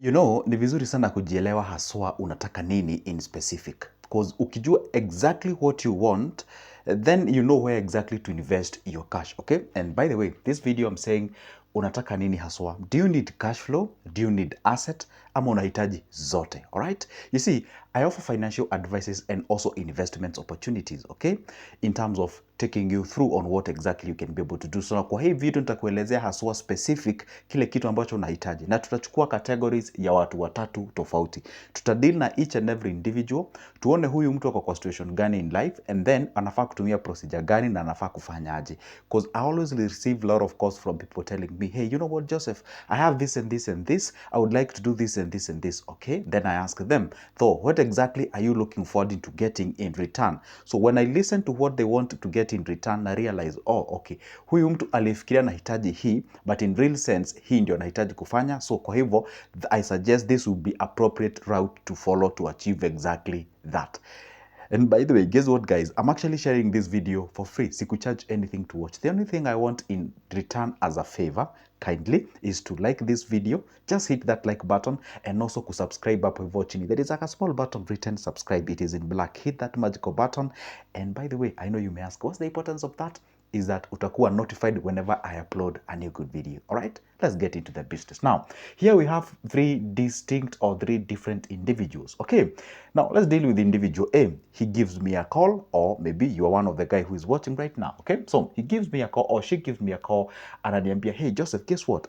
You know, ni vizuri sana kujielewa haswa unataka nini in specific. Because ukijua exactly what you want, then you know where exactly to invest your cash, okay? And by the way, this video I'm saying unataka nini haswa. Do you need cash flow? Do you need asset? Ama unahitaji zote, alright? You see, I offer financial advices and also investment opportunities, okay? In terms of taking you through on what exactly you can be able to do. So kwa hii video nitakuelezea haswa specific kile kitu ambacho unahitaji. Na tutachukua categories ya watu watatu tofauti. Tutadeal na each and every individual. Tuone huyu mtu ako kwa situation gani in life, and then anafaa kutumia procedure gani na anafaa kufanyaje. Because I always receive a lot of calls from people telling me, hey, you know what, Joseph, I have this and this and this. I would like to do this and this and this. Okay, then I ask them, so what exactly are you looking forward to getting in return? So when I listen to what they want to get in return, I realize, oh, okay, huyu mtu alifikiria nahitaji hii, but in real sense hii ndio nahitaji kufanya. So kwa hivyo I suggest this would be appropriate route to follow to achieve exactly that. And by the way, guess what, guys? I'm actually sharing this video for free. Sikucharge anything to watch. The only thing I want in return as a favor, kindly, is to like this video. Just hit that like button and also to subscribe up with watching. There is like a small button written subscribe. It is in black. Hit that magical button. And by the way, I know you may ask, what's the importance of that? Is that utakuwa notified whenever I upload a new good video. All right, let's get into the business. Now, here we have three distinct or three different individuals. Okay, now let's deal with individual A. He gives me a call, or maybe you are one of the guy who is watching right now. Okay, so he gives me a call or she gives me a call, ananiambia, hey Joseph, guess what?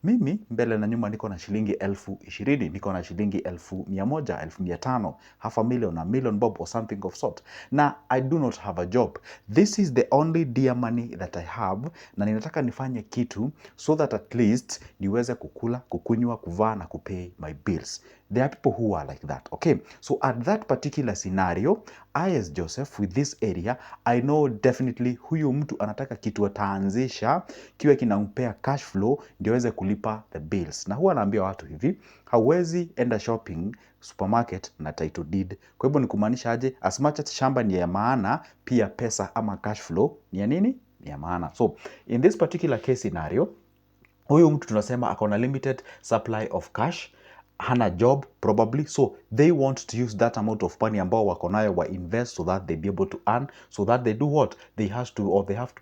Mimi mbele na nyuma niko na shilingi 20,000, niko na shilingi 1,100, 1,500, half a million, a million bob or something of sort. Now, I do not have a job. This is the only dear money that I have, na ninataka nifanye kitu so that at least niweze kukula, kukunywa, kuvaa na kupay my bills. There are people who are like that, okay? So at that particular scenario, I as Joseph with this area, I know definitely huyu mtu anataka kitu ataanzisha kiwe kinampea cash flow ndio aweze kulipa the bills. Na huwa naambia watu hivi, hauwezi enda shopping supermarket na title deed. Kwa hivyo ni kumaanisha aje, as much as shamba ni ya maana, pia pesa ama cash flow ni ya nini? Ni ya maana. So in this particular case scenario, huyu mtu tunasema akona limited supply of cash, hana job probably, so they want to use that amount of money ambao wako nayo wa invest so that they be able to earn, so that they do what they have to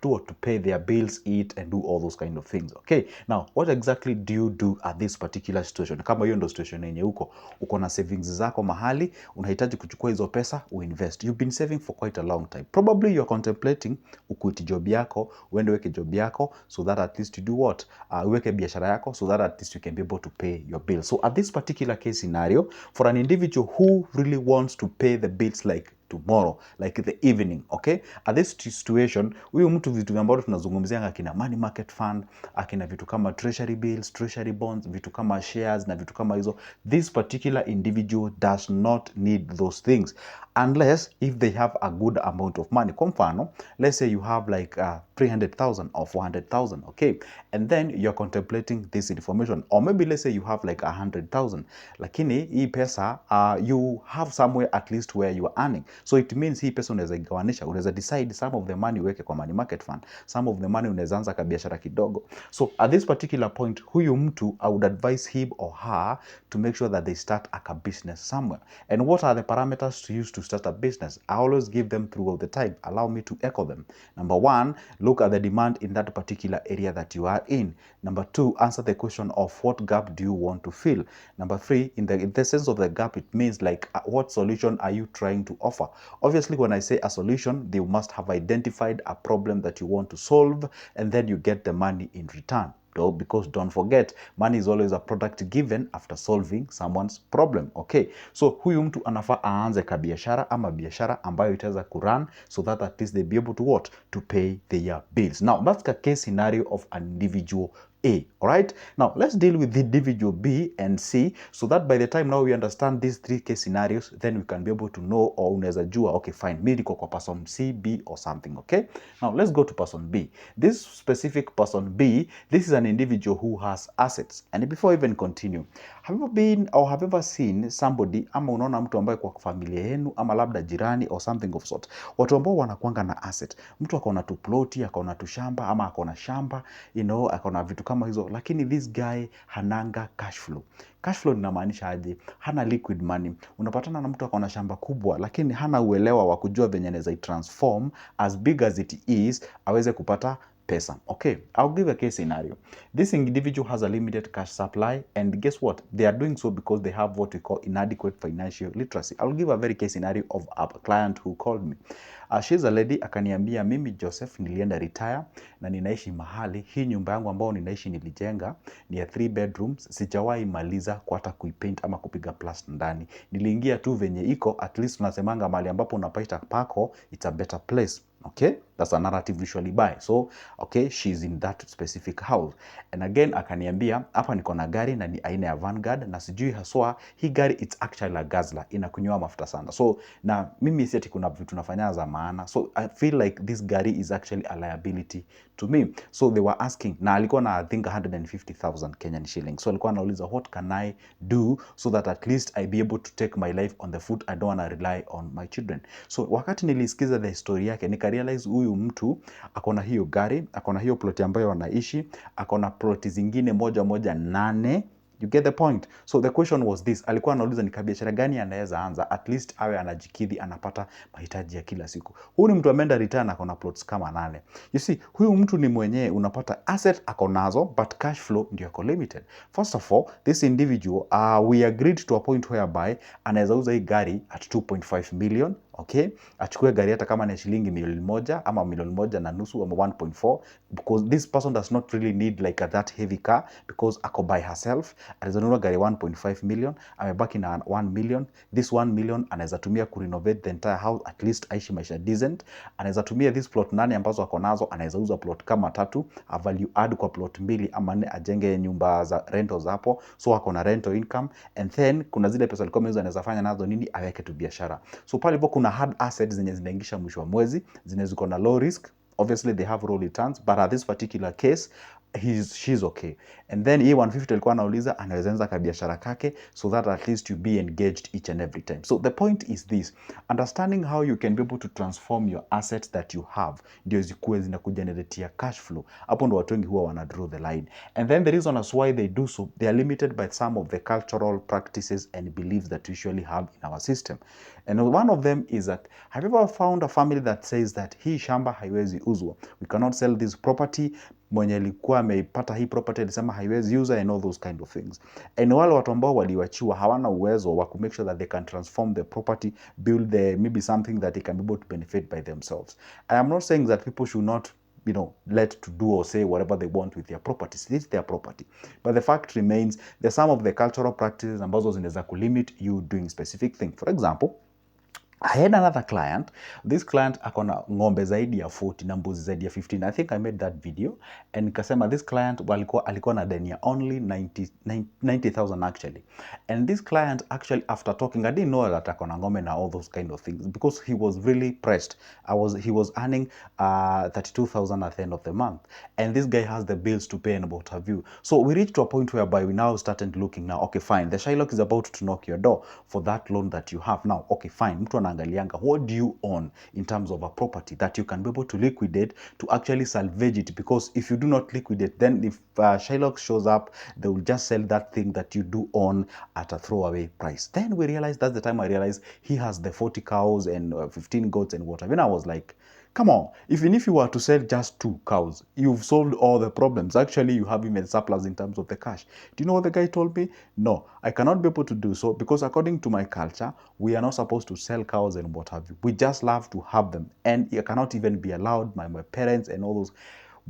do what to pay their bills, eat and do all those kind of things. Okay, now what exactly do you do at this particular situation? Kama hiyo ndo situation yenye uko na savings zako mahali, unahitaji kuchukua hizo pesa uinvest. You've been saving for quite a long time, probably you're contemplating ukuiti job yako, uende weke job yako so that at least you do what, uweke biashara yako so that at least you can be able to pay your bills. So at this particular case scenario, for an individual who really wants to pay the bills like tomorrow, like the evening, okay, at this situation, huyu mtu vitu ambavyo tunazungumzia akina money market fund, akina vitu kama treasury bills, treasury bonds, vitu kama shares na vitu kama hizo, this particular individual does not need those things unless if they have a good amount of money. Kwa mfano, let's say you have like 300,000 or 400,000, okay, and then you're contemplating this information, or maybe let's say you have like 100,000, lakini hii pesa you have somewhere at least where you are earning, so it means hii pesa unaweza igawanisha, unaweza decide some of the money uweke kwa money market fund, some of the money unaweza anza kabiashara kidogo. So at this particular point, huyu mtu, I would advise him or her to make sure that they start a business somewhere. And what are the parameters to use to start a business? I always give them throughout the time. Allow me to echo them. Number one, look at the demand in that particular area that you are in. Number two, answer the question of what gap do you want to fill. Number three, in the sense of the gap, it means like what solution are you trying to offer? Obviously, when I say a solution, they must have identified a problem that you want to solve, and then you get the money in return. Because don't forget, money is always a product given after solving someone's problem. Okay, so huyu mtu anafaa aanze kabiashara ama biashara ambayo itaweza kurun so that at least they be able to what, to pay their bills. Now that's the case scenario of an individual A. All right, now let's deal with the individual B and C, so that by the time now we understand these three case scenarios, then we can be able to know, or unaweza jua, okay fine, mimi niko kwa person C, B or something. Okay, now let's go to person B. This specific person B, this is an individual who has assets. And before I even continue, Have you ever been or have you ever seen somebody, ama unaona mtu ambaye kwa familia yenu ama labda jirani or something of sort, watu ambao wanakuanga na asset, mtu akaona tu ploti, akaona tu shamba, ama akaona shamba, you know, akaona vitu kama hizo, lakini this guy hananga cash flow. Cash flow inamaanisha aje? Hana liquid money. Unapatana na mtu akaona shamba kubwa, lakini hana uelewa wa kujua venye anaweza transform as big as it is aweze kupata pesa. Okay, I'll give a case scenario. This individual has a limited cash supply, and guess what? They are doing so because they have what we call inadequate financial literacy. I'll give a very case scenario of a client who called me. She's a lady, akaniambia, mimi Joseph nilienda retire na ninaishi mahali. Hii nyumba yangu ambao ninaishi nilijenga ni ya 3 bedrooms. Sijawahi maliza kwa hata kuipaint ama kupiga plaster ndani. Niliingia tu venye iko, at least tunasemanga mahali ambapo unapaita pako, it's a better place. Okay, that's a narrative usually buy. So okay, she's in that specific house. And again akaniambia, hapa niko na gari na ni aina ya Vanguard, na sijui haswa hii gari it's actually a Guzzler, inakunywa mafuta sana. So na mimi sieti kuna vitu nafanya za maana, so I feel like this gari is actually a liability to me. So they were asking, na alikuwa na I think 150,000 Kenyan shillings. So alikuwa anauliza, what can I do so that at least I be able to take my life on the foot, I don't want to rely on my children. So wakati nilisikiza the story yake, nika realize huyu mtu akona hiyo gari, akona hiyo ploti ambayo wanaishi, akona ploti zingine moja 8. You get the point? So the question was this, alikuwa anauliza ni biashara gani anaweza anza at least awe anajikidhi, anapata mahitaji ya kila siku. Huyu ni mtu ameenda return, akona plots kama 8. You see, huyu mtu ni mwenyewe unapata asset akonazo, but cash flow ndio yako limited. First of all, this individual we agreed to a point whereby anaweza uza hii gari at 2.5 million. Okay, achukue gari hata kama ni shilingi 1,000,000 ama 1,500,000 ama 1.4, because this person does not really need like that heavy car, because ako by herself. Anaweza nunua gari 1.5 million, amebaki na 1 million. This 1 million anaweza tumia ku renovate the entire house, at least aishi maisha decent. Anaweza tumia this plot 8 ambazo ako nazo, anaweza uza plot kama 3, a value add kwa plot 2 ama 4, ajenge nyumba za rentals hapo, so ako na rental income. And then kuna zile pesa alikuwa hizo anaweza fanya nazo nini, aweke tu biashara. So pale hapo kuna hard assets zenye zinaingisha mwisho wa mwezi, zenye ziko na low risk. Obviously they have low returns, but at this particular case she's okay. And then hii 150 alikuwa anauliza anaweza anza ka biashara kake, so that at least you be engaged each and every time. So the point is this, understanding how you can be able to transform your assets that you have ndio zikuwe zinakugeneratea cash flow. Hapo ndo watu wengi huwa wana draw the line. And then the reason as why they do so, they are limited by some of the cultural practices and beliefs that we usually have in our system. And one of them is that, have you ever found a family that says that hii shamba haiwezi uzwa, we cannot sell this property, mwenye alikuwa ameipata hii property alisema haiwezi uza, and all those kind of things. And wale watu ambao waliwachiwa hawana uwezo wa ku make sure that they can transform the property, build the maybe something that they can be able to benefit by themselves. I am not saying that people should not, you know, let to do or say whatever they want with their properties. This is their property. But the fact remains, there's some of the cultural practices ambazo zinaweza kulimit you doing specific thing. For example, I had another client. This client akona ng'ombe zaidi ya 40 na mbuzi zaidi ya 15. I think I made that video. And nikasema this client alikuwa na deni ya only 90,000 actually. And this client actually, after talking, I didn't know that akona ng'ombe na all those kind of things, because he was really pressed. He was earning 32,000 at the end of the month. And this guy has the bills to pay and what have you. So we reached to a point whereby we now started looking now, okay, fine. The Shylock is about to knock your door for that loan that you have now. Okay, fine. Mtu anaangalianga, what do you own in terms of a property that you can be able to liquidate to actually salvage it? Because if you do not liquidate, then if Shylock shows up, they will just sell that thing that you do own at a throwaway price. Then we realized, that's the time I realized he has the 40 cows and 15 goats and whatever. And I was like, come on, even if you were to sell just 2 cows, you've solved all the problems. Actually, you have even surplus in terms of the cash. Do you know what the guy told me? No, I cannot be able to do so, because according to my culture, we are not supposed to sell cows and what have you. We just love to have them. And you cannot even be allowed by my parents and all those.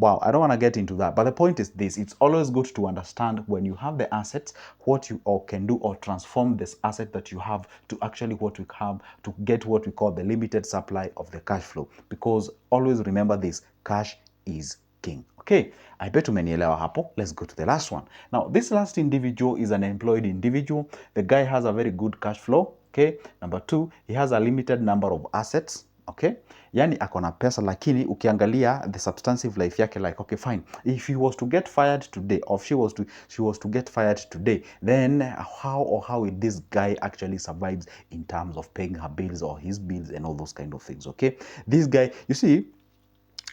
Wow, I don't want to get into that. But the point is this, it's always good to understand when you have the assets, what you can do or transform this asset that you have to actually what we have to get what we call the limited supply of the cash flow. Because always remember this, cash is king. Okay, I bet umenielewa hapo. Let's go to the last one. Now, this last individual is an employed individual. The guy has a very good cash flow. Okay, number 2, he has a limited number of assets. Okay, Yani akona pesa, lakini ukiangalia the substantive life yake, like okay fine, if he was to get fired today, or she was to get fired today, then how will this guy actually survives in terms of paying her bills or his bills and all those kind of things? Okay, this guy, you see,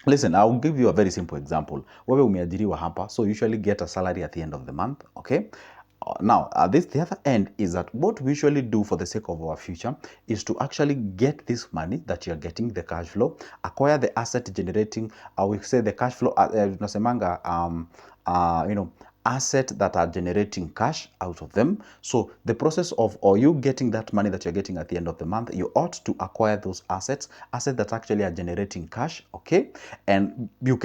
listen, I'll give you a very simple example. Wewe umeajiriwa hapa, so you usually get a salary at the end of the month, okay? Now, the other end is that what we usually do for the sake of our future is to actually get this money that you're getting, the cash flow, acquire the asset generating, we say the cash flow, tunasemanga, you know, asset that are generating cash out of them. So the process of, or you getting that money that you're getting at the end of the month, you ought to acquire those assets that actually are generating cash, okay? And you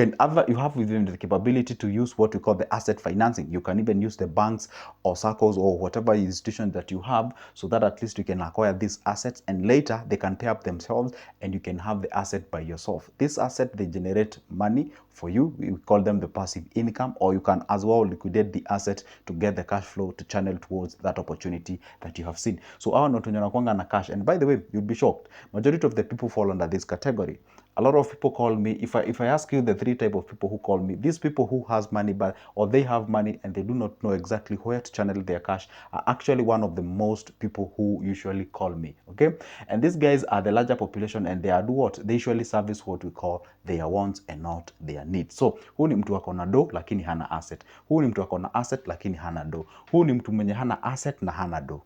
have within the capability to use what we call the asset financing. You can even use the banks or circles or whatever institution that you have, so that at least you can acquire these assets and later they can pay up themselves and you can have the asset by yourself. This asset, they generate money for you. We call them the passive income, or you can as well liquidate the asset to get the cash flow to channel towards that opportunity that you have seen. So our not na cash. And by the way, you'd be shocked, majority of the people fall under this category. A lot of people call me, if I ask you the three type of people who call me, these people who has money, but or they have money and they do not know exactly where to channel their cash, are actually one of the most people who usually call me, okay? And these guys are the larger population, and they are do what? They usually service what we call their wants and not their needs. So huu ni mtu akona do lakini hana asset, huu ni mtu akona asset lakini hana do, huu ni mtu mwenye hana asset na hana do.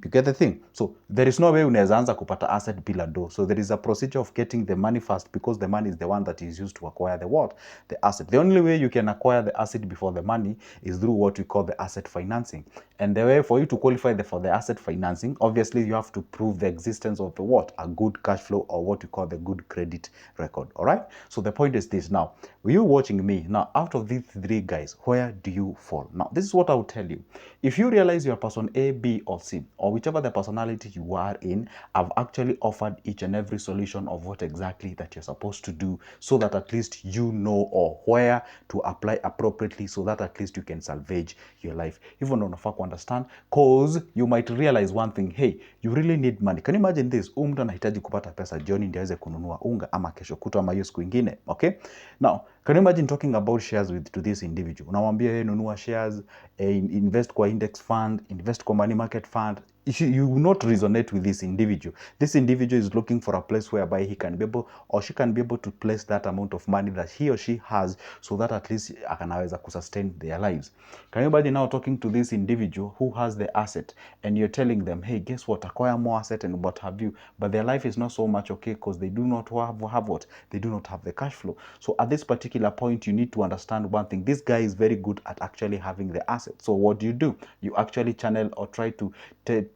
You get the thing? So there is no way unaweza anza kupata asset bila do. So there is a procedure of getting the money first, because the money is the one that is used to acquire the what? The asset. The only way you can acquire the asset before the money is through what we call the asset financing. And the way for you to qualify for the asset financing, obviously you have to prove the existence of the what? A good cash flow, or what we call the good credit record. All right? So the point is this. Now, you watching me, now out of these three guys, where do you fall? Now, this is what I will tell you. If you realize you're person A, B, or C, or whichever the personality you are in, I've actually offered each and every solution of what exactly that you're supposed to do, so that at least you know, or where to apply appropriately, so that at least you can salvage your life. Even on a fact understand, cause you might realize one thing, hey, you really need money. Can you imagine this? Mtu anahitaji kupata pesa jioni ndio aweze kununua unga ama kesho kutwa ama hiyo siku ingine, okay? Now, can you imagine talking about shares to this individual? Unamwambia yeye nunua shares, invest kwa index fund, invest kwa money market fund. You will not resonate with this individual. This individual is looking for a place whereby he can be able, or she can be able to place that amount of money that he or she has, so that at least akanaweza kusustain their lives. Can you imagine now talking to this individual who has the asset, and you're telling them, hey, guess what, acquire more asset and what have you, but their life is not so much okay, because they do not have what? They do not have the cash flow. So at this particular point, you need to understand one thing. This guy is very good at actually having the asset. So what do? You actually channel or try to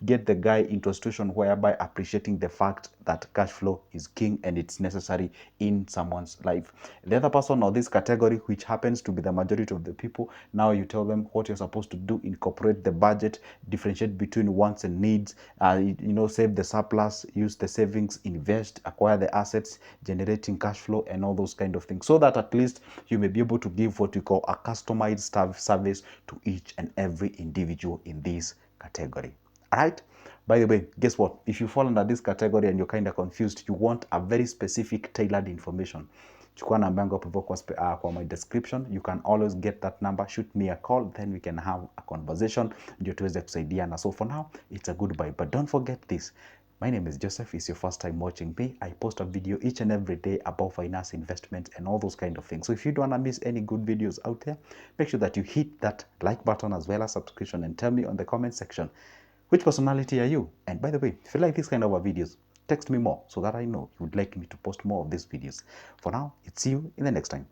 get the guy into a situation whereby appreciating the fact that cash flow is king and it's necessary in someone's life. The other person or this category, which happens to be the majority of the people, now you tell them what you're supposed to do: incorporate the budget, differentiate between wants and needs, save the surplus, use the savings, invest, acquire the assets, generating cash flow, and all those kind of things, so that at least you may be able to give what you call a customized service to each and every individual in this category. All right? By the way, guess what? If you fall under this category and you're kind of confused, you want a very specific tailored information, chukua namba yangu hapo kwa my description. You can always get that number, shoot me a call, then we can have a conversation ndio tuweze kusaidiana. So for now, it's a goodbye. But don't forget this. My name is Joseph. It's your first time watching me. I post a video each and every day about finance, investment, and all those kind of things. So if you don't want to miss any good videos out there, make sure that you hit that like button as well as subscription, and tell me on the comment section, which personality are you? And by the way, if you like this kind of videos, text me more so that I know you would like me to post more of these videos. For now, it's see you in the next time.